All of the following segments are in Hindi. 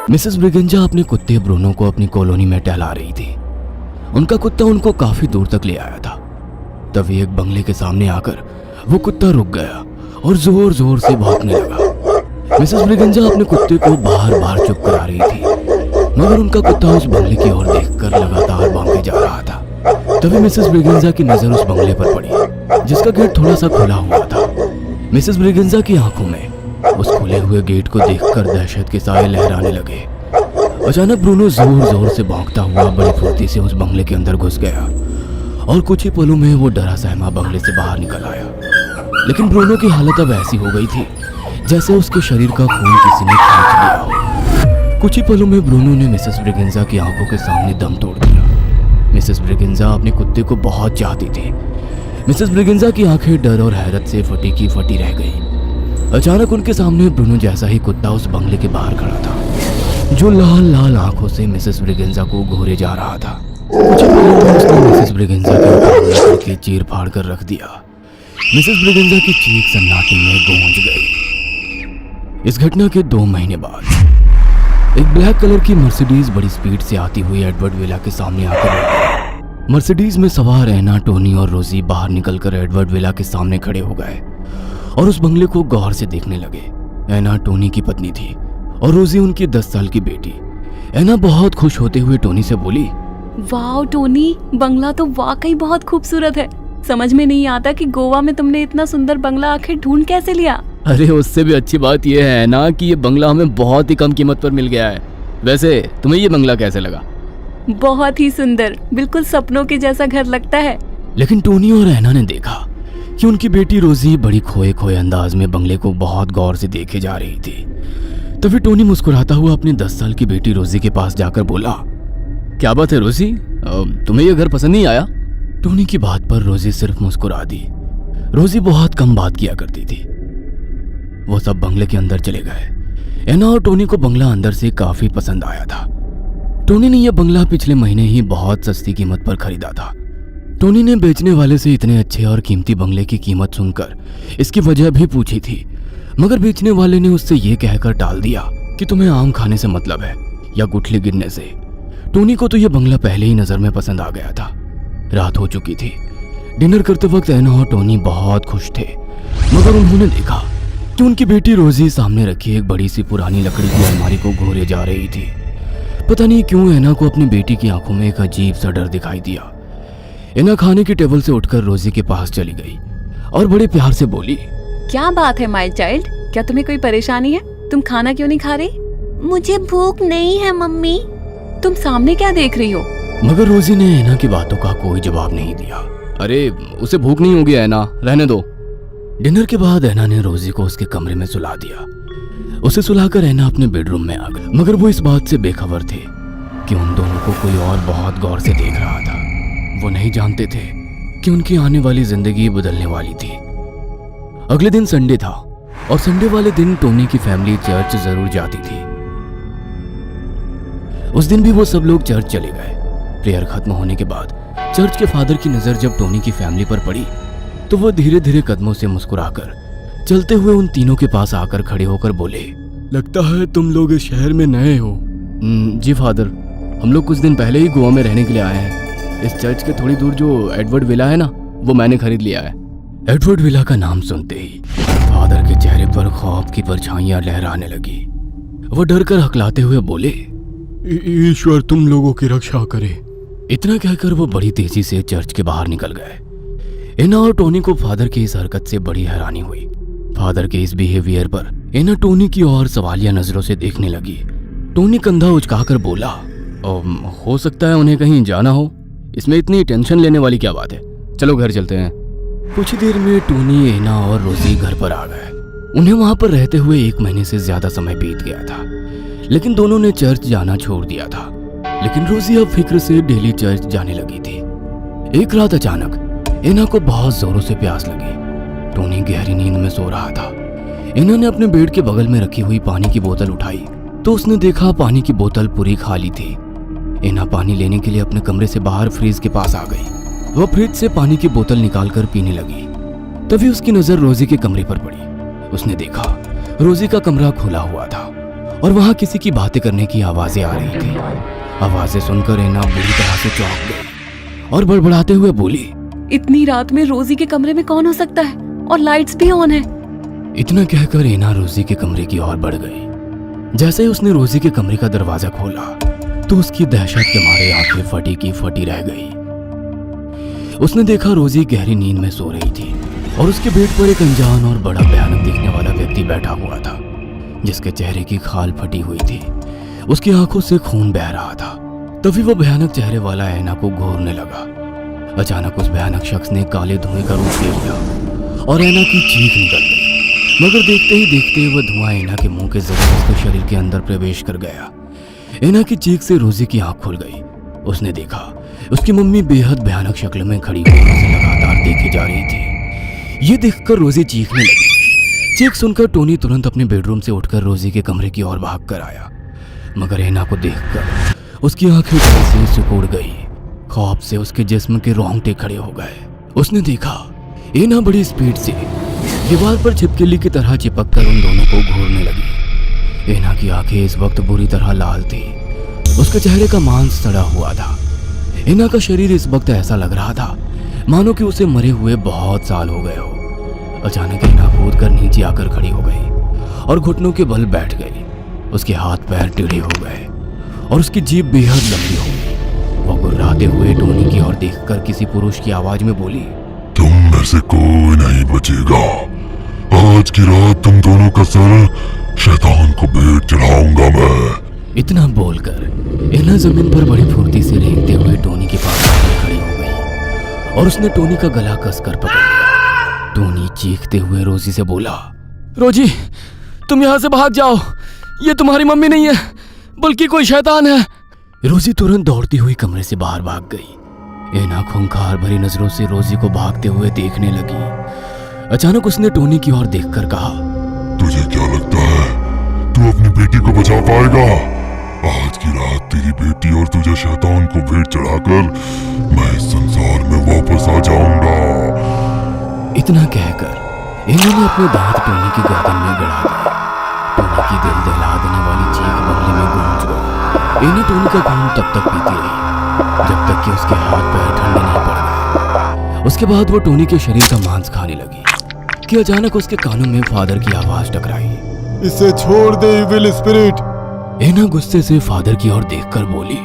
मिसेस ब्रिगेंजा अपने कुत्ते ब्रूनो को अपनी कॉलोनी में टहला रही थी। उनका कुत्ता उनको काफी दूर तक ले आया था। तभी एक बंगले के सामने आकर वो कुत्ता रुक गया और जोर जोर से भौंकने लगा। मिसेस ब्रिगेंजा अपने कुत्ते को बाहर बाहर चुप करा रही थी, मगर उनका कुत्ता उस बंगले की ओर देखकर लगातार भौंके जा रहा था। तभी मिसेस ब्रिगेंजा की नजर उस बंगले पर पड़ी, जिसका गेट थोड़ा सा खुला हुआ था। मिसेस ब्रिगेंजा की आंखों में उस खुले हुए गेट को देखकर दहशत के साए लहराने लगे। अचानक ब्रूनो जोर जोर से भौंकता हुआ बड़ी फुर्ती से उस बंगले के अंदर घुस गया और कुछ ही पलों में वो डरा सहमा बंगले से बाहर निकल आया। लेकिन ब्रूनो की हालत अब ऐसी हो गई थी जैसे उसके शरीर का खून किसी ने खींच लिया हो। कुछ ही पलों में ब्रूनो ने मिसेस ब्रिगेंजा की आंखों के सामने दम तोड़ दिया। मिसेस ब्रिगेंजा अपने कुत्ते को बहुत चाहती थी। मिसेस ब्रिगेंजा की आंखें डर और हैरत से फटी की फटी रह गई। अचानक उनके सामने ब्रूनो जैसा ही कुत्ता उस बंगले के बाहर खड़ा था, जो लाल लाल आंखों से मिसेस ब्रिगेंजा को घूरे जा रहा था। कुछ ही पलों में उसने मिसेस ब्रिगेंजा के ऊपर करके चीर फाड़ कर रख दिया। मिसेस ब्रिगेंजा की चीख सन्नाटे में गूंज गई। इस घटना के 2 महीने बाद एक ब्लैक कलर की मर्सिडीज बड़ी स्पीड से आती हुई एडवर्ड विला के सामने आकर रुकी। मर्सिडीज में सवार एना, टोनी और रोजी बाहर निकलकर एडवर्ड विला के सामने खड़े हो गए और उस बंगले को गौर से देखने लगे। एना टोनी की पत्नी थी और रोजी उनकी 10 साल की बेटी। एना बहुत खुश होते हुए टोनी से बोली, वाह टोनी, बंगला तो वाकई बहुत खूबसूरत है। समझ में नहीं आता कि गोवा में तुमने इतना सुंदर बंगला आखिर ढूंढ कैसे लिया। अरे उससे भी अच्छी बात यह है ना कि ये बंगला हमें बहुत ही कम कीमत पर मिल गया है। वैसे तुम्हें ये बंगला कैसे लगा? बहुत ही सुंदर, बिल्कुल सपनों के जैसा घर लगता है। लेकिन टोनी और एना ने देखा कि उनकी बेटी रोजी बड़ी खोए खोए अंदाज में बंगले को बहुत गौर से देखे जा रही थी। तभी टोनी मुस्कुराता हुआ अपनी 10 साल की बेटी रोजी के पास जाकर बोला, क्या बात है रोजी, तुम्हें ये घर पसंद नहीं आया? टोनी की बात पर रोजी सिर्फ मुस्कुरा दी। रोजी बहुत कम बात किया करती थी। वो सब बंगले के अंदर चले गए। एना और टोनी को बंगला अंदर से काफी पसंद आया था। टोनी ने यह बंगला पिछले महीने ही बहुत सस्ती कीमत पर खरीदा था। टोनी ने बेचने वाले से इतने अच्छे और कीमती बंगले की कीमत सुनकर इसकी वजह भी पूछी थी, मगर बेचने वाले ने उससे यह कहकर टाल दिया कि तुम्हें आम खाने से मतलब है या गुठली गिरने से। टोनी को तो यह बंगला पहले ही नजर में पसंद आ गया था। रात हो चुकी थी। डिनर करते वक्त एना और टोनी बहुत खुश थे, मगर उन्होंने देखा कि उनकी बेटी रोजी सामने रखी एक बड़ी सी पुरानी लकड़ी की अलमारी को घूरे जा रही थी। पता नहीं क्यों एना को अपनी बेटी की आंखों में एक अजीब सा डर दिखाई दिया। एना खाने की टेबल से उठकर रोजी के पास चली गई और बड़े प्यार से बोली, क्या बात है माय चाइल्ड, क्या तुम्हें कोई परेशानी है? तुम खाना क्यों नहीं खा रही? मुझे भूख नहीं है मम्मी। तुम सामने क्या देख रही हो? मगर रोजी ने एना की बातों का कोई जवाब नहीं दिया। अरे उसे भूख नहीं होगी एना, रहने दो। डिनर के बाद एना ने रोजी को उसके कमरे में सुला दिया। उसे सुलाकर एना अपने बेडरूम में आ गई, मगर वो इस बात से बेखबर थे कि उन दोनों को कोई और बहुत गौर से देख रहा था। वो नहीं जानते थे कि उनकी आने वाली जिंदगी बदलने वाली थी। अगले दिन संडे था और संडे वाले दिन टोनी की फैमिली चर्च जरूर जाती थी। उस दिन भी वो सब लोग चर्च चले गए। प्रेयर खत्म होने के बाद चर्च के फादर की नजर जब टोनी की फैमिली पर पड़ी तो वो धीरे धीरे कदमों से मुस्कुराकर चलते हुए उन तीनों के पास आकर खड़े होकर बोले, लगता है तुम लोग इस शहर में नए हो। जी फादर, हम लोग कुछ दिन पहले ही गोवा में रहने के लिए आए हैं। इस चर्च के थोड़ी दूर जो एडवर्ड विला है ना, वो मैंने खरीद लिया है। एडवर्ड विला का नाम सुनते ही फादर के चेहरे पर खौफ की परछाइयां लहराने लगी। वो डर कर हकलाते हुए बोले, ईश्वर तुम लोगों की रक्षा करे। इतना कहकर वो बड़ी तेजी से चर्च के बाहर निकल गए। एना और टोनी को फादर की इस हरकत से बड़ी हैरानी हुई। फादर के इस बिहेवियर पर एना टोनी की ओर सवालिया नजरों से देखने लगी। टोनी कंधा उचकाकर बोला, हो सकता है उन्हें कहीं जाना हो, इसमें इतनी टेंशन लेने वाली क्या बात है, चलो घर चलते हैं। कुछ देर में टोनी, एना और रोजी घर पर आ गए। उन्हें वहां पर रहते हुए 1 महीने से ज्यादा समय बीत गया था, लेकिन दोनों ने चर्च जाना छोड़ दिया था। लेकिन रोजी अब फिक्र से डेली चर्च जाने लगी थी। एक रात अचानक एना को बहुत जोरों से प्यास लगी। टोनी गहरी नींद में सो रहा था। एना ने अपने बेड के बगल में रखी हुई पानी की बोतल उठाई तो उसने देखा पानी की बोतल पूरी खाली थी। एना पानी लेने के लिए अपने कमरे से बाहर फ्रिज के पास आ गई। वह फ्रिज से पानी की बोतल निकालकर पीने लगी। तभी उसकी नजर रोजी के कमरे पर पड़ी। उसने देखा रोजी का कमरा खुला हुआ था और वहां किसी की बातें करने की आवाजें आ रही थी। आवाजें सुनकर एना बुरी तरह से चौंक गई और बड़बड़ाते हुए बोली, इतनी रात में रोजी के कमरे में कौन हो सकता है, और लाइट्स भी ऑन है। इतना कहकर एना रोजी के कमरे की ओर बढ़ गई। जैसे ही उसने रोजी के कमरे का दरवाजा खोला तो उसकी दहशत के मारे आंखें फटी की फटी रह गई। उसने देखा रोजी गहरी नींद में सो रही थी और उसके बेड पर एक अनजान और बड़ा भयानक दिखने वाला व्यक्ति बैठा हुआ था, जिसके चेहरे की खाल फटी हुई थी। उसकी आंखों से खून बह रहा था। तभी वो भयानक चेहरे वाला ऐना को घूरने लगा। अचानक उस भयानक शख्स ने काले धुएं का रूप ले लिया और ऐना की चीख निकल गई। मगर देखते ही देखते वह धुआं ऐना के मुंह के जरिए उसके शरीर के अंदर प्रवेश कर गया। ऐना की चीख से रोजी की आंख खुल गई। उसने देखा उसकी मम्मी बेहद भयानक शक्ल में खड़ी हुई उसे लगातार देखे जा रही थी। ये देखकर रोजी चीखने लगी। चीख सुनकर टोनी तुरंत अपने बेडरूम से उठकर रोजी के कमरे की ओर भाग कर आया। मगर ऐना को देखकर उसकी आंखें डर से सिकुड़ गई। खौफ से उसके जिस्म के रोंगटे खड़े हो गए। उसने देखा ऐना बड़ी स्पीड से दीवार पर छिपकली की तरह चिपक कर उन दोनों को घूरने लगी। ऐना की आंखें इस वक्त बुरी तरह लाल थी। उसके चेहरे का मांस सड़ा हुआ था। ऐना का शरीर इस वक्त ऐसा लग रहा था मानो कि उसे मरे हुए बहुत साल हो गए हो। अचानक ऐना कूद कर नीचे आकर खड़ी हो गई और घुटनों के बल बैठ गई। उसके हाथ पैर टेढ़े हो गए और उसकी जीभ बेहद लंबी हो गई। वो गुर्राते हुए टोनी की ओर देखकर किसी पुरुष की आवाज में बोली, तुम में से कोई नहीं बचेगा। आज की रात तुम दोनों का सर शैतान को भेंट चढ़ाऊंगा मैं। इतना बोलकर ऐना जमीन पर बड़ी फुर्ती से रेंगते हुए टोनी के पास आकर खड़ी हो गई और उसने टोनी का गला कसकर पकड़ लिया। टोनी चीखते हुए रोजी से बोला, रोजी तुम यहाँ से भाग जाओ, ये तुम्हारी मम्मी नहीं है बल्कि कोई शैतान है। रोजी तुरंत दौड़ती हुई कमरे से बाहर भाग गई। ऐना खूंखार भरी नजरों से रोजी को भागते हुए देखने लगी। अचानक उसने टोनी की ओर देखकर कहा, तुझे क्या लगता है तू अपनी बेटी को बचा पाएगा? आज की रात तेरी बेटी और तुझे शैतान को भेंट चढ़ाकर मैं इस संसार में वापस आ जाऊंगा। इतना कहकर ऐना ने अपने दांत टोनी की गर्दन में गड़ा दिए। टोनी की दिल दहला देने वाली चीख बंगले में गूंज गई। ऐना टोनी का खून तब तक पीती रही जब तक कि उसके हाथ पैर ठंडे नहीं पड़ गए। उसके बाद वो टोनी के शरीर का मांस खाने लगी कि अचानक उसके कानों में फादर की आवाज टकराई, इसे छोड़ दे इविल स्पिरिट। ऐना गुस्से से फादर की ओर देखकर बोली,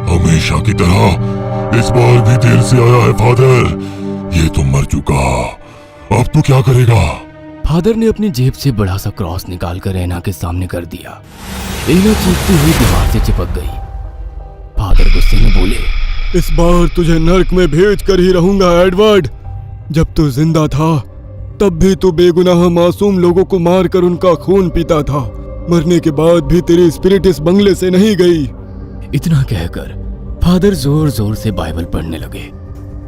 हमेशा की तरह इस बार भी देर से आया है फादर। ये तो मर चुका, अब तू क्या करेगा? फादर ने अपनी जेब से बड़ा सा क्रॉस निकालकर ऐना के सामने कर दिया। ऐना चीखती हुई दीवार से चिपक गई। फादर गुस्से में बोले, इस बार तुझे नर्क में भेज कर ही रहूंगा एडवर्ड। जब तू जिंदा था तब भी तू बेगुनाह मासूम लोगों को मारकर उनका खून पीता था। मरने के बाद भी तेरी स्पिरिट इस बंगले से नहीं गई। इतना कहकर फादर जोर जोर से बाइबल पढ़ने लगे।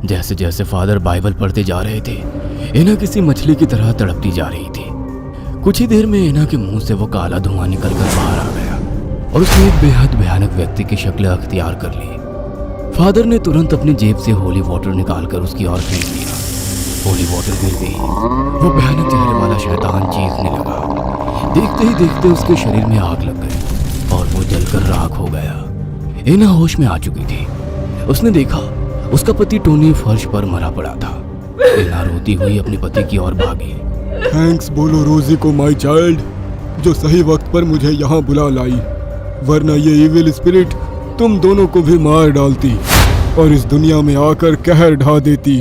जैसे जैसे फादर बाइबल पढ़ते जा रहे थे ऐना किसी मछली की तरह तड़पती जा रही थी। कुछ ही देर में ऐना के मुंह से वो काला धुआं निकलकर बाहर आ गया और उसने एक बेहद भयानक व्यक्ति की शक्ल अख्तियार कर ली। फादर ने तुरंत अपनी जेब से होली वाटर निकालकर उसकी ओर फेंक दिया। होली वाटर गिर गई। वो भयानक चेहरे वाला शैतान चीखने लगा। देखते ही देखते उसके शरीर में आग लग गई और वो जलकर राख हो गया। ऐना होश में आ चुकी थी। उसने देखा उसका पति टोनी फर्श पर मरा पड़ा था। ऐना रोती हुई अपने पति की ओर भागी। थैंक्स बोलो रोजी को माय चाइल्ड, जो सही वक्त पर मुझे यहाँ बुला लाई, वरना ये इविल स्पिरिट तुम दोनों को भी मार डालती और इस दुनिया में आकर कहर ढा देती।